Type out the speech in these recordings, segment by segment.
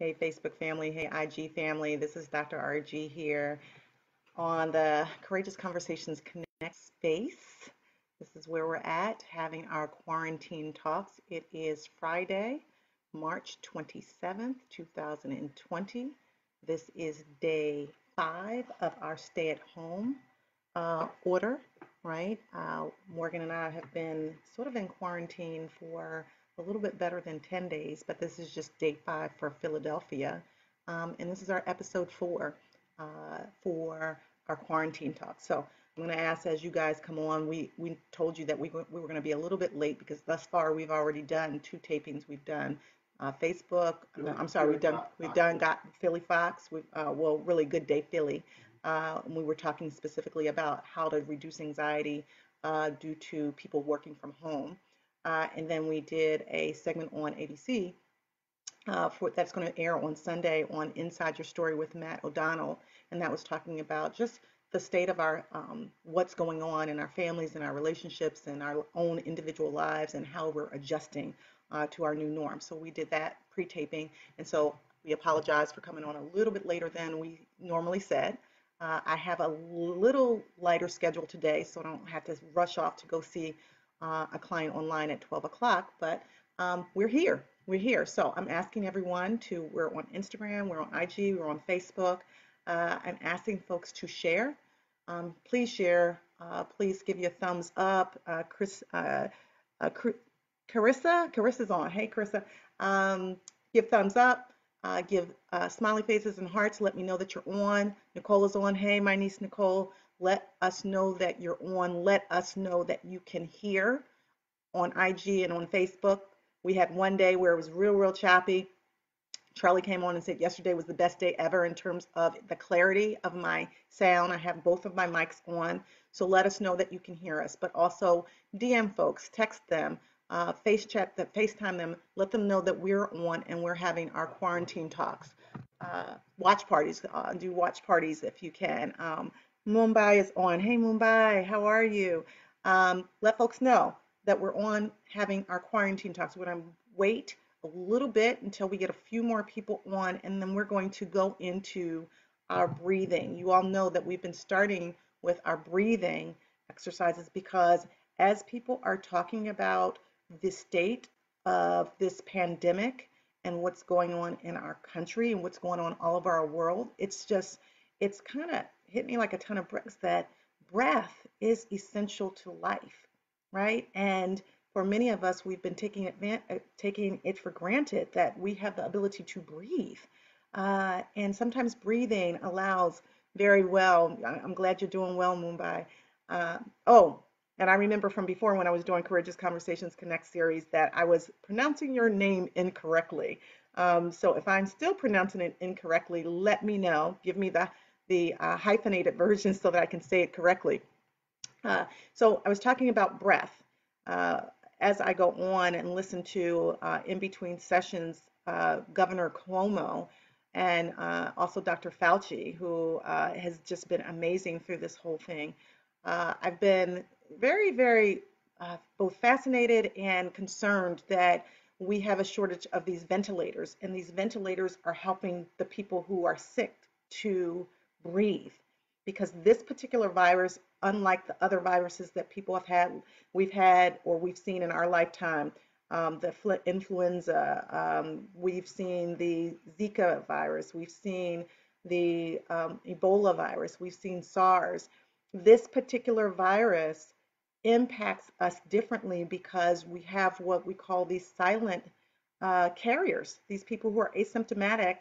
Hey, Facebook family. Hey, IG family. This is Dr. Argie here on the Courageous Conversations Connect space. This is where we're at having our quarantine talks. It is Friday, March 27th, 2020. This is day 5 of our stay at home order, right? Morgan and I have been sort of in quarantine for a little bit better than 10 days, but this is just day 5 for Philadelphia. And this is our episode 4 for our quarantine talk. So I'm going to ask as you guys come on, we told you that we were going to be a little bit late because thus far we've already done 2 tapings. We've done Facebook. I'm sorry, we've done got Philly Fox. Well, really Good Day Philly. We were talking specifically about how to reduce anxiety due to people working from home. And then we did a segment on ABC that's going to air on Sunday on Inside Your Story with Matt O'Donnell. And that was talking about just the state of our what's going on in our families and our relationships and our own individual lives and how we're adjusting to our new norm. So we did that pre-taping. And so we apologize for coming on a little bit later than we normally said. I have a little lighter schedule today, so I don't have to rush off to go see a client online at 12 o'clock, but we're here. We're here. So I'm asking everyone we're on Instagram, we're on IG, we're on Facebook. I'm asking folks to share. Please share. Please give you a thumbs up. Carissa's on. Hey, Carissa. Give thumbs up. Give smiley faces and hearts. Let me know that you're on. Nicola's on. Hey, my niece Nicole. Let us know that you're on. Let us know that you can hear on IG and on Facebook. We had one day where it was real choppy. Charlie came on and said yesterday was the best day ever in terms of the clarity of my sound. I have both of my mics on. So let us know that you can hear us. But also DM folks, text them, FaceTime them, let them know that we're on and we're having our quarantine talks. Watch parties, do watch parties if you can. Mumbai is on. Hey Mumbai, how are you? Let folks know that we're on having our quarantine talks. We're going to wait a little bit until we get a few more people on, and then we're going to go into our breathing. You all know that we've been starting with our breathing exercises because as people are talking about the state of this pandemic and what's going on in our country and what's going on all over our world, it's kind of hit me like a ton of bricks that breath is essential to life, right? And for many of us, we've been taking it for granted that we have the ability to breathe. And sometimes breathing allows very well. I'm glad you're doing well, Mumbai. And I remember from before when I was doing Courageous Conversations Connect series that I was pronouncing your name incorrectly. So if I'm still pronouncing it incorrectly, let me know. Give me the hyphenated version so that I can say it correctly. So I was talking about breath. As I go on and listen to in between sessions, Governor Cuomo and also Dr. Fauci, who has just been amazing through this whole thing. I've been very both fascinated and concerned that we have a shortage of these ventilators, and these ventilators are helping the people who are sick to breathe. Because this particular virus, unlike the other viruses that we've had or we've seen in our lifetime, the influenza, we've seen the Zika virus, we've seen the Ebola virus, we've seen SARS. This particular virus impacts us differently because we have what we call these silent carriers, these people who are asymptomatic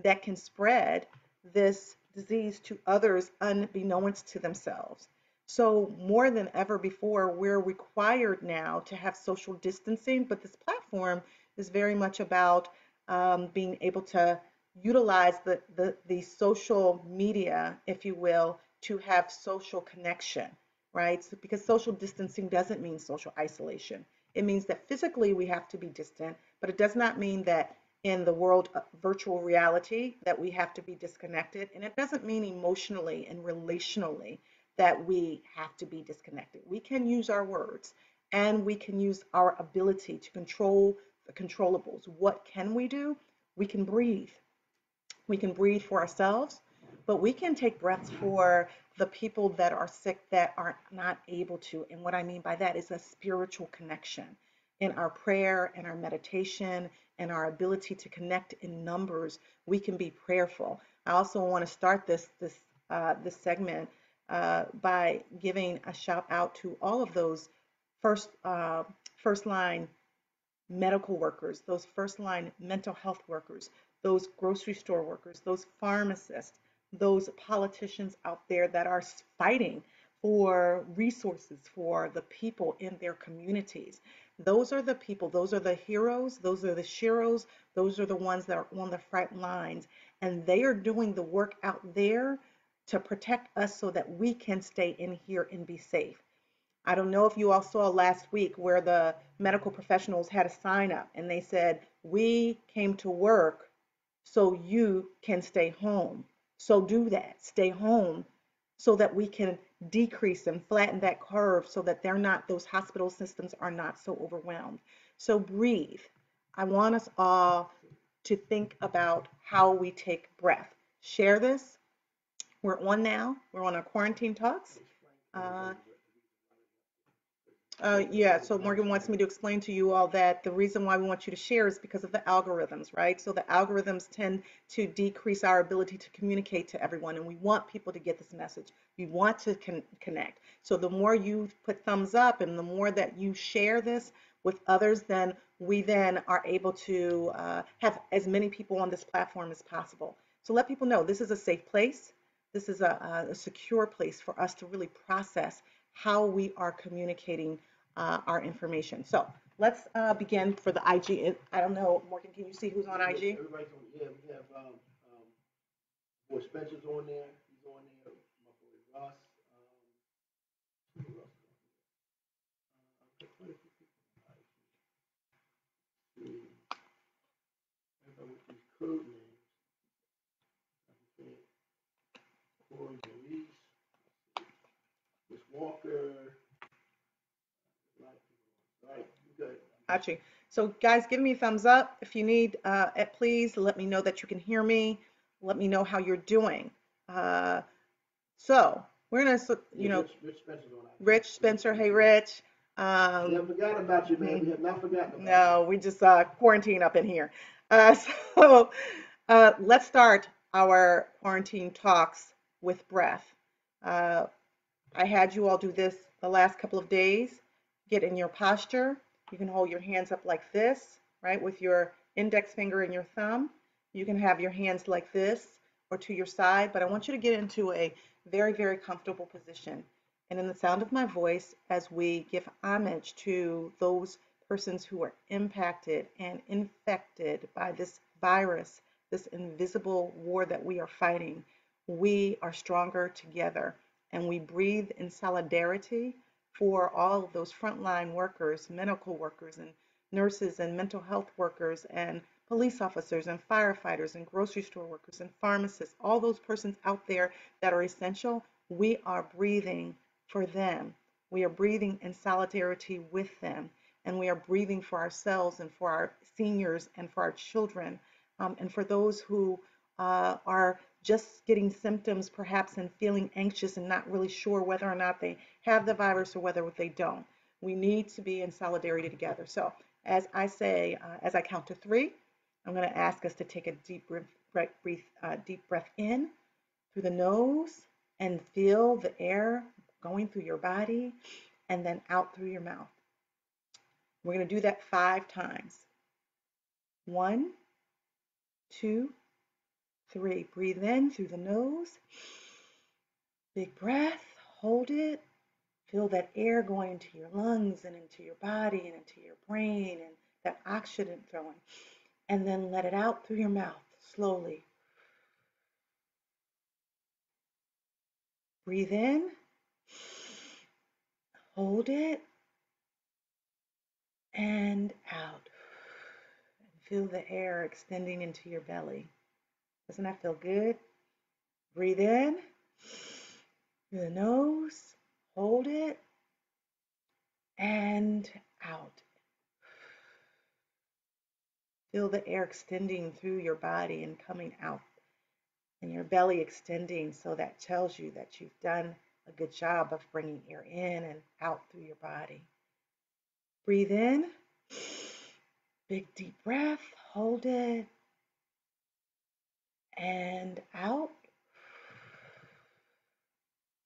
that can spread this disease to others unbeknownst to themselves. So more than ever before, we're required now to have social distancing, but this platform is very much about being able to utilize the social media, if you will, to have social connection, right? So, because social distancing doesn't mean social isolation. It means that physically we have to be distant, but it does not mean that in the world of virtual reality that we have to be disconnected. And it doesn't mean emotionally and relationally that we have to be disconnected. We can use our words and we can use our ability to control the controllables. What can we do? we can breathe. We can breathe for ourselves, but we can take breaths for the people that are sick that are not able to. And what I mean by that is a spiritual connection in our prayer and our meditation and our ability to connect in numbers. We can be prayerful. I also want to start this segment by giving a shout out to all of those first first line medical workers, those first line mental health workers, those grocery store workers, those pharmacists, those politicians out there that are fighting for resources for the people in their communities. Those are the people, those are the heroes, those are the sheroes, those are the ones that are on the front lines, and they are doing the work out there to protect us so that we can stay in here and be safe. I don't know if you all saw last week where the medical professionals had a sign up and they said, "We came to work so you can stay home." So do that. Stay home so that we can decrease and flatten that curve so that those hospital systems are not so overwhelmed. So breathe. I want us all to think about how we take breath. Share this. We're on now. We're on our quarantine talks. Uh, yeah, so Morgan wants me to explain to you all that the reason why we want you to share is because of the algorithms, right? So the algorithms tend to decrease our ability to communicate to everyone, and we want people to get this message. We want to connect. So the more you put thumbs up and the more that you share this with others, then we then are able to have as many people on this platform as possible. So let people know this is a safe place. This is a secure place for us to really process how we are communicating our information. So let's begin for the IG. I don't know, Morgan, can you see who's on IG? Everybody's on. Yeah, we have boy Spencer's on there. He's on there. My boy Russ. Who else is on there? Quite a few people on IG. Everybody with these code names. Corey, Louise, Miss Walker. A lot of people. All right, you good? Archie. So guys, give me a thumbs up if you need it, please. Let me know that you can hear me. Let me know how you're doing. So we're gonna, Rich Spencer's on IG. Rich Spencer. Hey, Rich. We haven't forgotten about you, man. We have not forgotten about you. No, we just quarantine up in here. So let's start our quarantine talks with breath. Uh, I had you all do this the last couple of days. Get in your posture. You can hold your hands up like this, right, with your index finger and your thumb. You can have your hands like this or to your side, but I want you to get into a very, very comfortable position. And in the sound of my voice, as we give homage to those persons who are impacted and infected by this virus, this invisible war that we are fighting, we are stronger together. And we breathe in solidarity for all of those frontline workers, medical workers, and nurses, and mental health workers, and police officers, and firefighters, and grocery store workers, and pharmacists, all those persons out there that are essential. We are breathing for them. We are breathing in solidarity with them. And we are breathing for ourselves and for our seniors and for our children, and for those who are just getting symptoms perhaps and feeling anxious and not really sure whether or not they have the virus or whether they don't. We need to be in solidarity together. So as I say, as I count to three, I'm going to ask us to take a deep breath in through the nose and feel the air going through your body and then out through your mouth. We're going to do that 5 times. 1, 2, 3. Breathe in through the nose. Big breath. Hold it. Feel that air going into your lungs and into your body and into your brain and that oxygen flowing. And then let it out through your mouth slowly. Breathe in. Hold it. And out. And feel the air extending into your belly. Doesn't that feel good? Breathe in through the nose, hold it, and out. Feel the air extending through your body and coming out, and your belly extending. So that tells you that you've done a good job of bringing air in and out through your body. Breathe in, big deep breath, hold it, and out.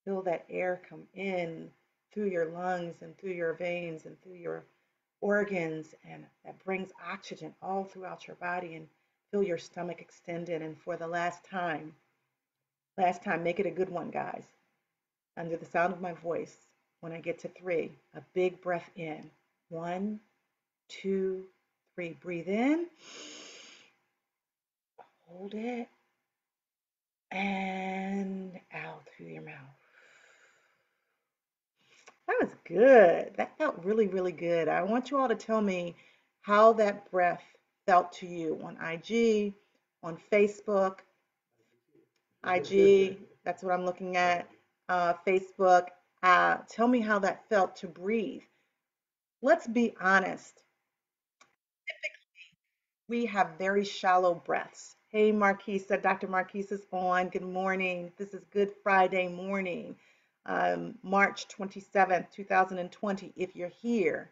Feel that air come in through your lungs and through your veins and through your organs, and that brings oxygen all throughout your body, and feel your stomach extended. And for the last time, make it a good one, guys. Under the sound of my voice, when I get to 3, a big breath in. 1, 2, 3. Breathe in, hold it, and out through your mouth. That was good. That felt really, really good. I want you all to tell me how that breath felt to you on IG, on Facebook. IG, that's what I'm looking at. Facebook. Tell me how that felt to breathe. Let's be honest. We have very shallow breaths. Hey, Marquisa, Dr. Marquisa is on. Good morning. This is Good Friday morning, March 27th, 2020. If you're here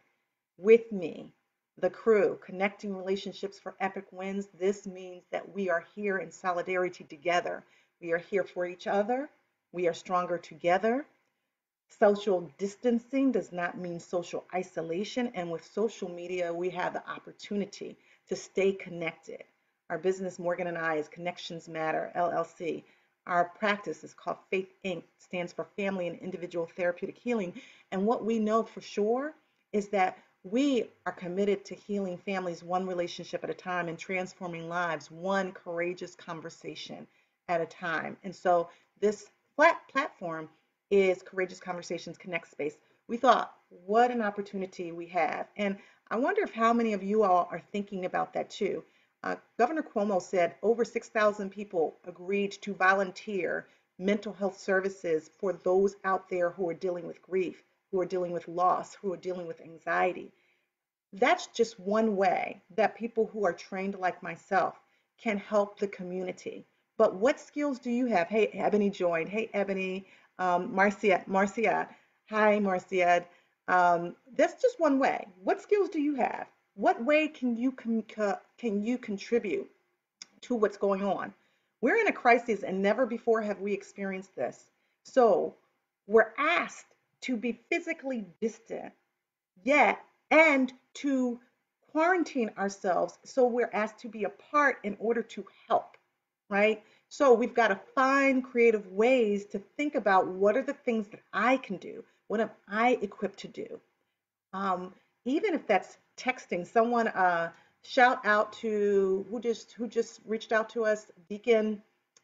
with me, the crew, connecting relationships for epic wins, this means that we are here in solidarity together. We are here for each other. We are stronger together. Social distancing does not mean social isolation. And with social media, we have the opportunity to stay connected. Our business, Morgan and I, is Connections Matter, LLC. Our practice is called Faith Inc., stands for Family and Individual Therapeutic Healing. And what we know for sure is that we are committed to healing families one relationship at a time and transforming lives one courageous conversation at a time. And so this platform is Courageous Conversations Connect Space. We thought, what an opportunity we have. And I wonder if how many of you all are thinking about that too. Governor Cuomo said over 6,000 people agreed to volunteer mental health services for those out there who are dealing with grief, who are dealing with loss, who are dealing with anxiety. That's just one way that people who are trained like myself can help the community. But what skills do you have? Hey, Ebony joined. Hey, Ebony. Marcia. Hi, Marcia. That's just one way. What skills do you have? What way can you contribute to what's going on? We're in a crisis, and never before have we experienced this. So we're asked to be physically distant, yet, and to quarantine ourselves. So we're asked to be apart in order to help, right? So we've got to find creative ways to think about what are the things that I can do? What am I equipped to do? Even if that's texting someone, shout out to who just reached out to us, Deacon.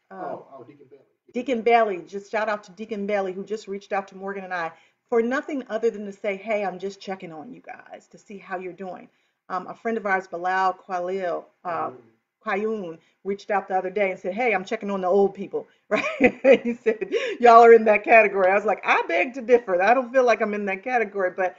Deacon Bailey. Deacon Bailey, just shout out to Deacon Bailey, who just reached out to Morgan and I for nothing other than to say, hey, I'm just checking on you guys to see how you're doing. A friend of ours, Bilal Qayoun, reached out the other day and said, hey, I'm checking on the old people, right? He said, y'all are in that category. I was like, I beg to differ. I don't feel like I'm in that category, but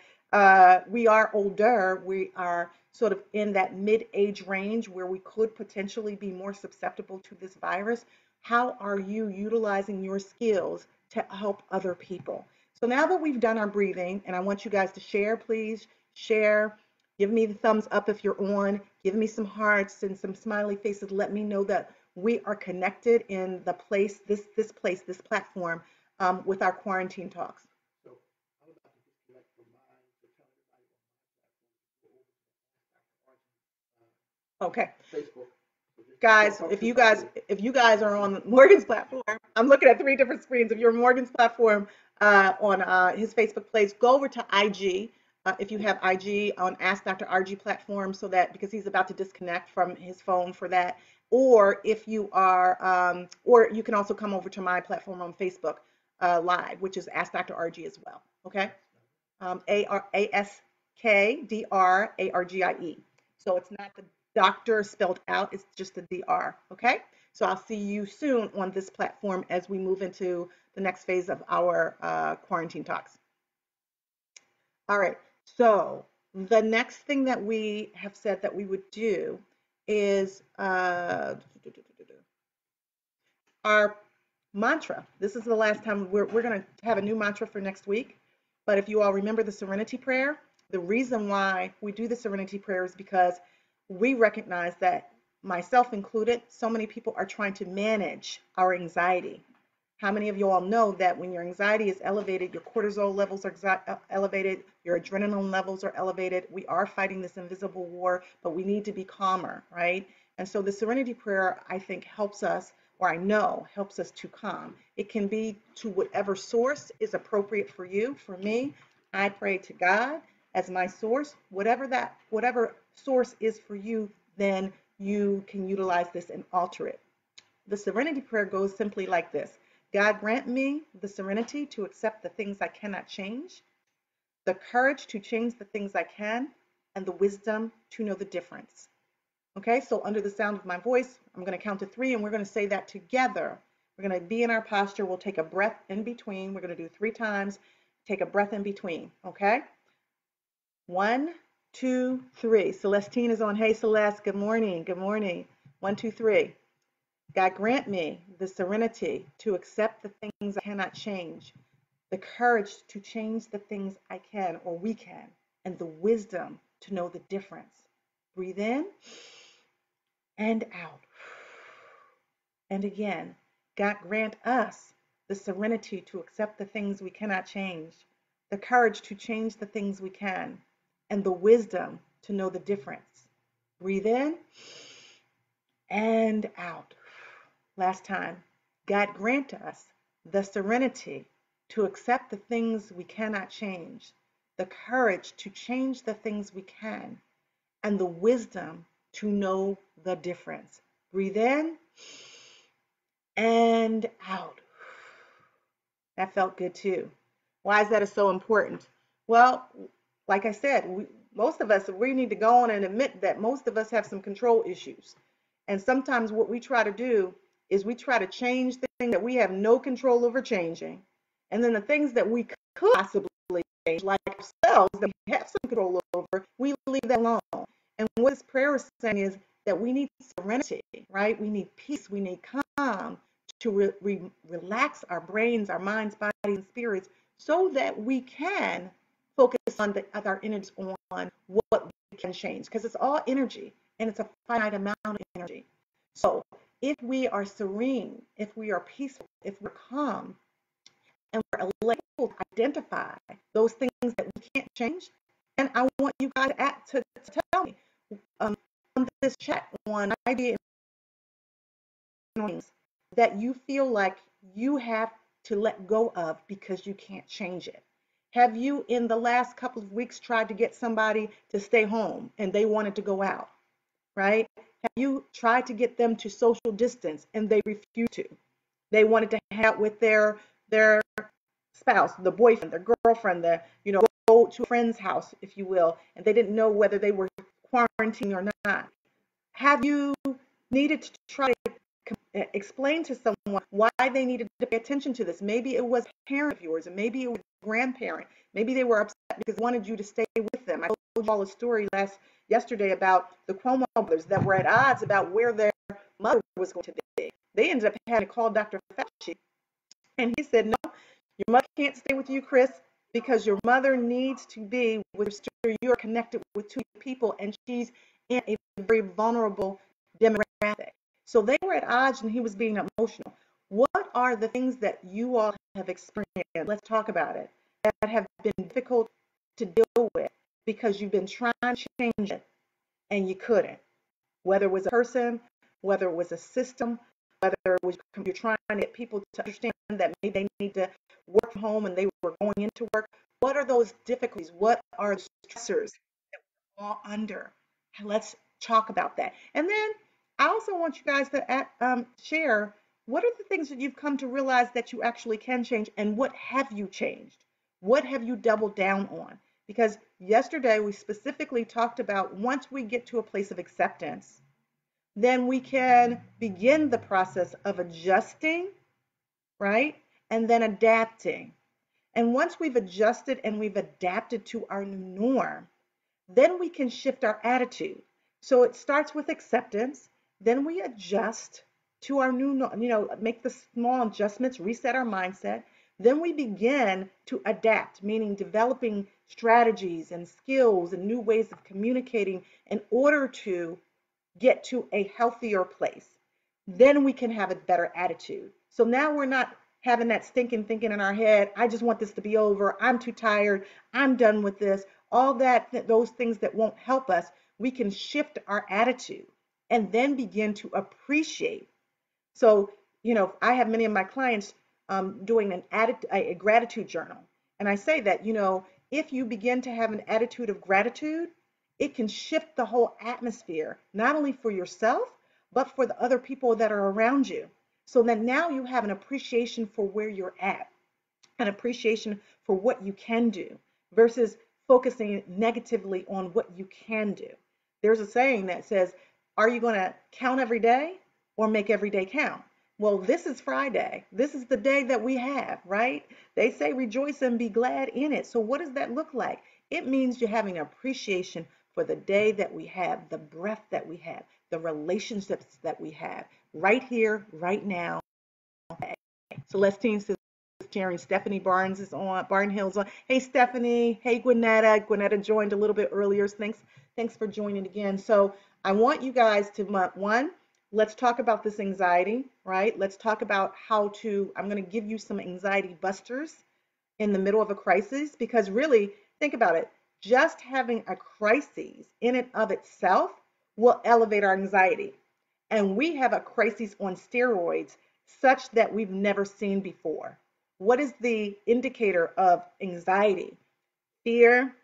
we are older. We are sort of in that mid-age range where we could potentially be more susceptible to this virus. How are you utilizing your skills to help other people? So now that we've done our breathing, and I want you guys to share, please share. Give me the thumbs up if you're on. Give me some hearts and some smiley faces. Let me know that we are connected in the place, this platform, with our quarantine talks. So I'm about to disconnect from mine to tell everybody on my platform to go over to Okay. Facebook. So Guys, if you guys are on Morgan's platform, I'm looking at 3 different screens. If you're on Morgan's platform on his Facebook page, go over to IG. If you have IG on Ask Dr. Argie platform, so that because he's about to disconnect from his phone for that, or if you are, or you can also come over to my platform on Facebook Live, which is Ask Dr. Argie as well. Okay, AskDrArgie. So it's not the doctor spelled out, it's just the DR. Okay, so I'll see you soon on this platform as we move into the next phase of our quarantine talks. All right, so the next thing that we have said that we would do is our mantra. This is the last time we're going to have a new mantra for next week. But if you all remember the serenity prayer, the reason why we do the serenity prayer is because we recognize that, myself included, so many people are trying to manage our anxiety. How many of you all know that when your anxiety is elevated, your cortisol levels are elevated, your adrenaline levels are elevated? We are fighting this invisible war, but we need to be calmer, right? And so the serenity prayer, I think, helps us, or I know helps us to calm. It can be to whatever source is appropriate for you. For me, I pray to God as my source. Whatever source is for you, then you can utilize this and alter it. The serenity prayer goes simply like this: God, grant me the serenity to accept the things I cannot change, the courage to change the things I can, and the wisdom to know the difference. Okay, so under the sound of my voice, I'm going to count to 3, and we're going to say that together. We're going to be in our posture. We'll take a breath in between. We're going to do 3 times. Take a breath in between. Okay? 1, 2, 3. Celestine is on. Hey, Celeste. Good morning. Good morning. 1, 2, 3. God, grant me the serenity to accept the things I cannot change, the courage to change the things I can or we can, and the wisdom to know the difference. Breathe in and out. And again, God, grant us the serenity to accept the things we cannot change, the courage to change the things we can, and the wisdom to know the difference. Breathe in and out. Last time. God, grant us the serenity to accept the things we cannot change, the courage to change the things we can, and the wisdom to know the difference. Breathe in and out. That felt good too. Why is that so important? Well, like I said, most of us, we need to go on and admit that most of us have some control issues. And sometimes what we try to do is we try to change things that we have no control over changing. And then the things that we could possibly change, like ourselves, that we have some control over, we leave that alone. And what this prayer is saying is that we need serenity, right? We need peace, we need calm to relax our brains, our minds, bodies, and spirits so that we can focus on our energies on what we can change. Because it's all energy and it's a finite amount of energy. So if we are serene, if we are peaceful, if we're calm, and we're able to identify those things that we can't change, and I want you guys to tell me on this chat on idea that you feel like you have to let go of because you can't change it. Have you, in the last couple of weeks, tried to get somebody to stay home and they wanted to go out, right? Have you tried to get them to social distance and they refused to? They wanted to hang out with their spouse, the boyfriend, their girlfriend, go to a friend's house, if you will, and they didn't know whether they were quarantined or not. Have you needed to try to explain to someone why they needed to pay attention to this? Maybe it was a parent of yours, and maybe it was a grandparent. Maybe they were upset because they wanted you to stay with them. I told you all a story yesterday about the Cuomo brothers that were at odds about where their mother was going to be. They ended up having to call Dr. Fauci, and he said, no, your mother can't stay with you, Chris, because your mother needs to be with her. You're connected with 2 people, and she's in a very vulnerable demographic. So they were at odds, and he was being emotional. What are the things that you all have experienced? Let's talk about it. That have been difficult to deal with because you've been trying to change it and you couldn't. Whether it was a person, whether it was a system, whether it was you're trying to get people to understand that maybe they need to work from home and they were going into work. What are those difficulties? What are the stressors that we're all under? Let's talk about that. And then I also want you guys to share, what are the things that you've come to realize that you actually can change, and what have you changed? What have you doubled down on? Because yesterday we specifically talked about once we get to a place of acceptance, then we can begin the process of adjusting, right? And then adapting. And once we've adjusted and we've adapted to our new norm, then we can shift our attitude. So it starts with acceptance. Then we adjust to our new, make the small adjustments, reset our mindset. Then we begin to adapt, meaning developing strategies and skills and new ways of communicating in order to get to a healthier place. Then we can have a better attitude. So now we're not having that stinking thinking in our head, I just want this to be over, I'm too tired, I'm done with this, all that, those things that won't help us. We can shift our attitude and then begin to appreciate. So, I have many of my clients doing a gratitude journal. And I say that, if you begin to have an attitude of gratitude, it can shift the whole atmosphere, not only for yourself, but for the other people that are around you. So that now you have an appreciation for where you're at, an appreciation for what you can do versus focusing negatively on what you can do. There's a saying that says, are you going to count every day or make every day count? Well, this is Friday. This is the day that we have, right? They say rejoice and be glad in it. So what does that look like? It means you're having appreciation for the day that we have, the breath that we have, the relationships that we have right here, right now. Celestine says sharing. Stephanie Barnes is on. Barnhill's on. Hey, Stephanie. Hey, Gwinnetta. Gwinnetta joined a little bit earlier. Thanks for joining again. So I want you guys to, one, let's talk about this anxiety, right? Let's talk about how to, I'm going to give you some anxiety busters in the middle of a crisis, because really, think about it. Just having a crisis in and of itself will elevate our anxiety. And we have a crisis on steroids such that we've never seen before. What is the indicator of anxiety? Fear,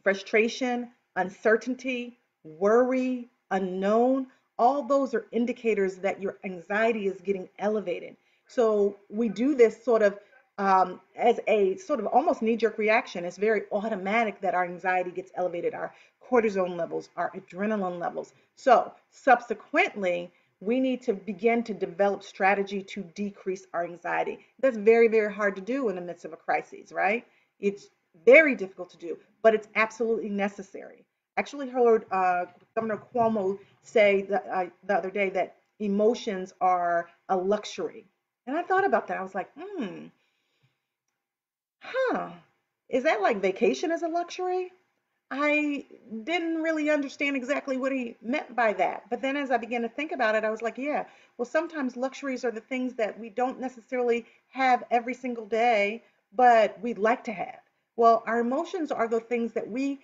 frustration, uncertainty, worry, unknown. All those are indicators that your anxiety is getting elevated. So we do this sort of as a sort of almost knee-jerk reaction. It's very automatic that our anxiety gets elevated, our cortisone levels, our adrenaline levels. So subsequently, we need to begin to develop strategy to decrease our anxiety. That's very, very hard to do in the midst of a crisis, right? It's very difficult to do, but it's absolutely necessary. Actually heard Governor Cuomo say the other day that emotions are a luxury. And I thought about that. I was like, is that like vacation is a luxury? I didn't really understand exactly what he meant by that. But then as I began to think about it, I was like, yeah, well, sometimes luxuries are the things that we don't necessarily have every single day, but we'd like to have. Well, our emotions are the things that we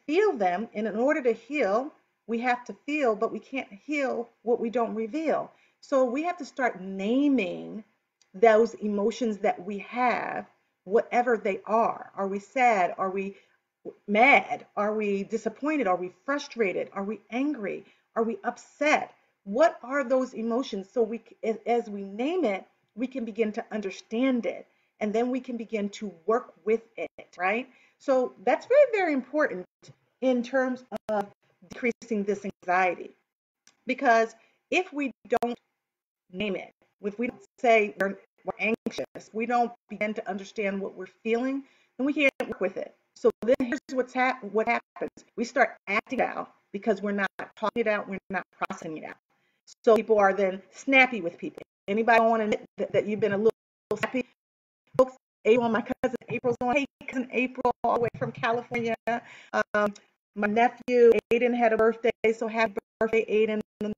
feel them, and in order to heal, we have to feel, but we can't heal what we don't reveal. So we have to start naming those emotions that we have, whatever they are. Are we sad? Are we mad? Are we disappointed? Are we frustrated? Are we angry? Are we upset? What are those emotions? So as we name it, we can begin to understand it, and then we can begin to work with it, right? So that's very, very important in terms of decreasing this anxiety, because if we don't name it, if we don't say we're anxious, we don't begin to understand what we're feeling, then we can't work with it. So then here's what happens. We start acting out because we're not talking it out, we're not processing it out. So people are then snappy with people. Anybody want to admit that you've been a little snappy? Folks, April, my cousin April's on. Hey, cousin April, all the way from California. My nephew Aiden had a birthday, so happy birthday, Aiden. The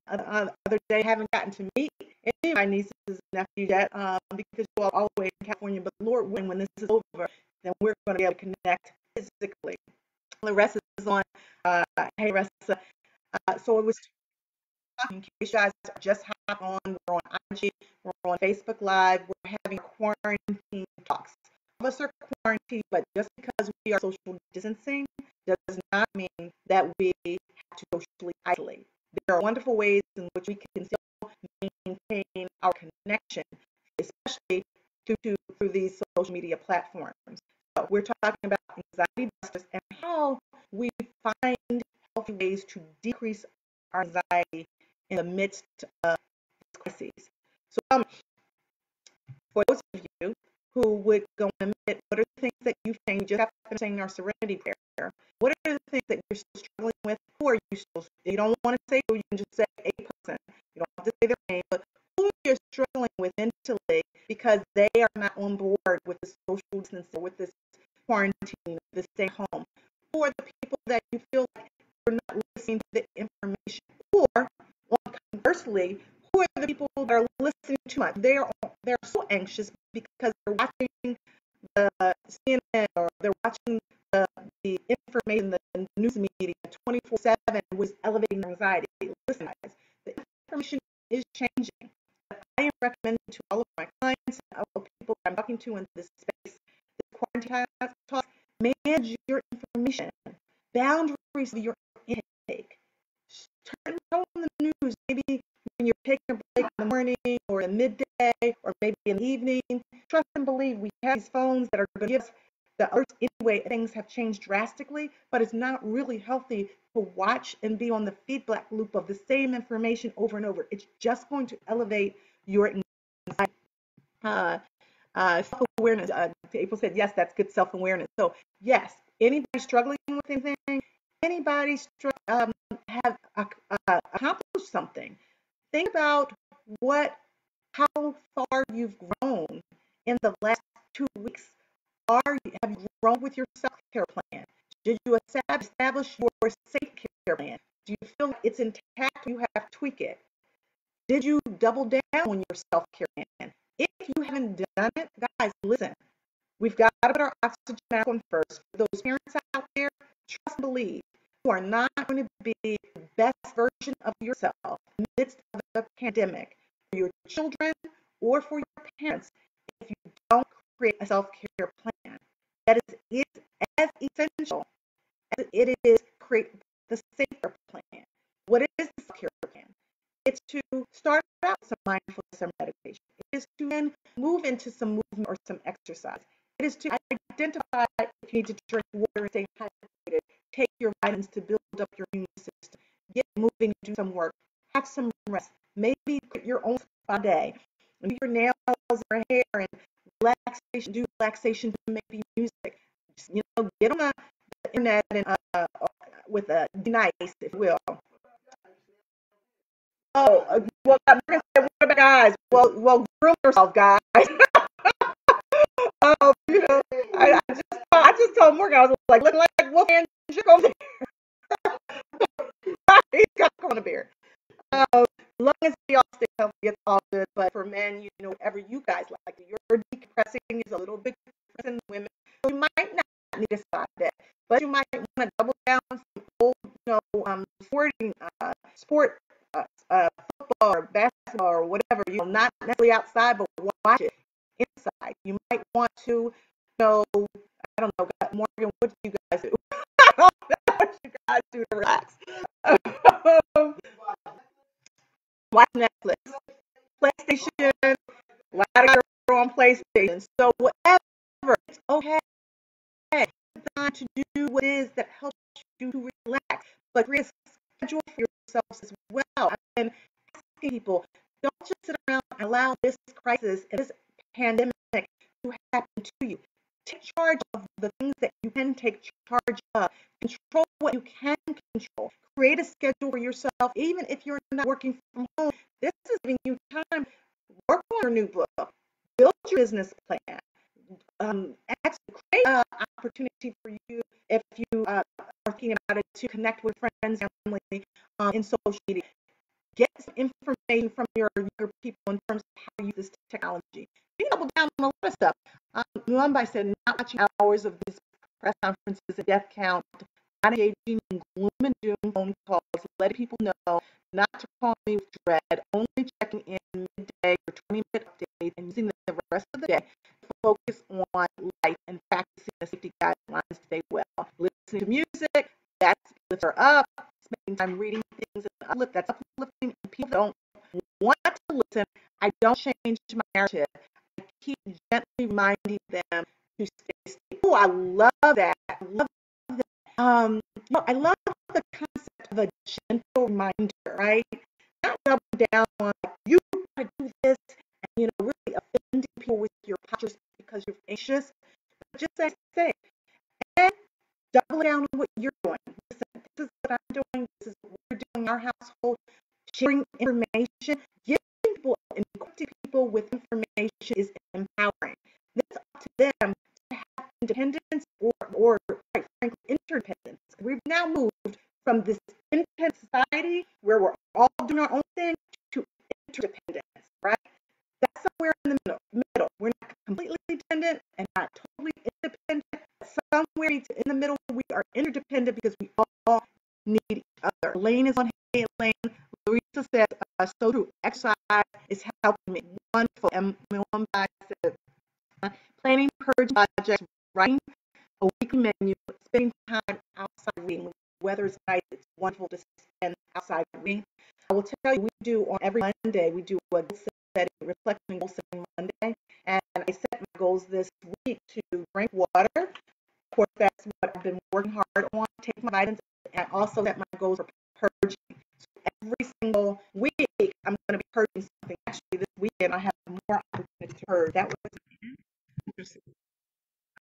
other day, haven't gotten to meet any of my nieces and nephews yet because we're all the way in California. But Lord willing, when this is over, then we're going to be able to connect physically. Larissa is on. Hey, Larissa. So it was, in case you guys just hop on, we're on IG, we're on Facebook Live, we're having quarantine talks. All of us are quarantined, but just because we are social distancing does not mean that we have to socially isolate. There are wonderful ways in which we can still maintain our connection, especially through these social media platforms. So we're talking about anxiety busters and how we find healthy ways to decrease our anxiety in the midst of this crisis. So for those of you who would go and admit, what are the things that you've changed? You just have to saying our serenity prayer. What are the things that you're still struggling with? Who are you still? You don't want to say who, you can just say a person. You don't have to say their name, but who you're struggling with mentally because they are not on board with the social distancing, with this quarantine, this stay home. Who are the people that you feel like you're not listening to the information? Or, conversely, who are the people that are listening too much? They're so anxious because they're watching the CNN or they're watching the information, the news media 24/7, was elevating anxiety. Listen, guys, the information is changing. I am recommending to all of my clients and all the people I'm talking to in this space, the quarantine talk, manage your information, boundaries of your intake. Turn on the news, maybe when you're taking a break in the morning or in midday or maybe in the evening. Trust and believe we have these phones that are going to give us the alerts anyway. Things have changed drastically, but it's not really healthy to watch and be on the feedback loop of the same information over and over. It's just going to elevate your anxiety. Self-awareness. April said, yes, that's good self-awareness. So, yes, anybody struggling with anything, anybody have accomplished something, think about how far you've grown in the last 2 weeks. Have you grown with your self-care plan? Did you establish your safe care plan? Do you feel like it's intact? You have to tweak it. Did you double down on your self-care plan? If you haven't done it, guys, listen. We've got to put our oxygen mask on first. For those parents out there, trust and believe, you are not going to be the best version of yourself in the midst of a pandemic for your children or for your parents if you don't create a self-care plan. That is as essential as it is create the safer plan. What is the self-care plan? It's to start out some mindfulness or meditation. It is to then move into some movement or some exercise. It is to identify if you need to drink water and stay hydrated, take your vitamins to build up your immune system, get moving, do some work, have some rest, maybe put your own spa day, do your nails or hair and do relaxation to maybe music. Just, get on the internet and with a nice, if you will. Oh, well, I'm going to say, what about guys? Well, groom yourself, guys. I just told Morgan, I was like, looking like Wolfman Chick over there. He's got a beard. As long as we all stay healthy, it's all good. But for men, whatever you guys like, your decompressing is a little bit different than women. So you might not need a side day, but you might want to double down on some old, sport, football or basketball or whatever. Not necessarily outside, but watch it inside. You might want to, I don't know, Morgan, what do you guys do? I don't know what you guys do to relax. Watch Netflix, PlayStation, a lot of girls are on PlayStation. So whatever, it's okay. It's time to do what it is that helps you to relax. But create a schedule for yourselves as well. I've been asking people, don't just sit around and allow this crisis and this pandemic to happen to you. Take charge of the things that you can take charge of. Control what you can control. Create a schedule for yourself, even if you're not working from home. This is giving you time. Work on your new book. Build your business plan. Create an opportunity for you if you are thinking about it to connect with friends and family in social media. Get some information from your younger people in terms of how to use this technology. You double down on a lot of stuff. Lumbi said, not watching hours of these press conferences and death count, not engaging in gloom and doom phone calls, letting people know not to call me with dread, only checking in midday or 20-minute update, and using the rest of the day to focus on life and practicing the safety guidelines to stay well. Listening to music, that lifts her up. Spending time reading things that's uplifting. And people don't want to listen. I don't change my narrative. I keep gently reminding them to stay safe. Oh, I love that. I love that. I love the concept of a gentle reminder, right? Not double down on you gotta do this and really offending people with your postures because you're anxious, but just say, and double down on what you're doing. Listen, this is what I'm doing. This is what we're doing in our household. Sharing information, giving people and equipping people with information is empowering. It's up to them to have independence or quite frankly, interdependence. We've now moved from this independent society where we're all doing our own thing to interdependence, right? That's somewhere in the middle. We're not completely dependent and not totally independent. Somewhere in the middle, we are interdependent because we all need each other. Elaine is on Hey Elaine. Larissa says, so true. Exercise is helping me. Wonderful. And Mwamba said, planning purge projects, writing a weekly menu, spending time outside reading. Weather is nice. It's wonderful to spend outside reading. I will tell you, we do on every Monday, we do a goal setting, reflecting goal setting Monday. And I set my goals this week to drink water. Of course, that's what I've been working hard on, take my vitamins, and also set my goals for purging. So every single week, I'm going to be purging something. Actually, this weekend, I have more opportunity to purge. That was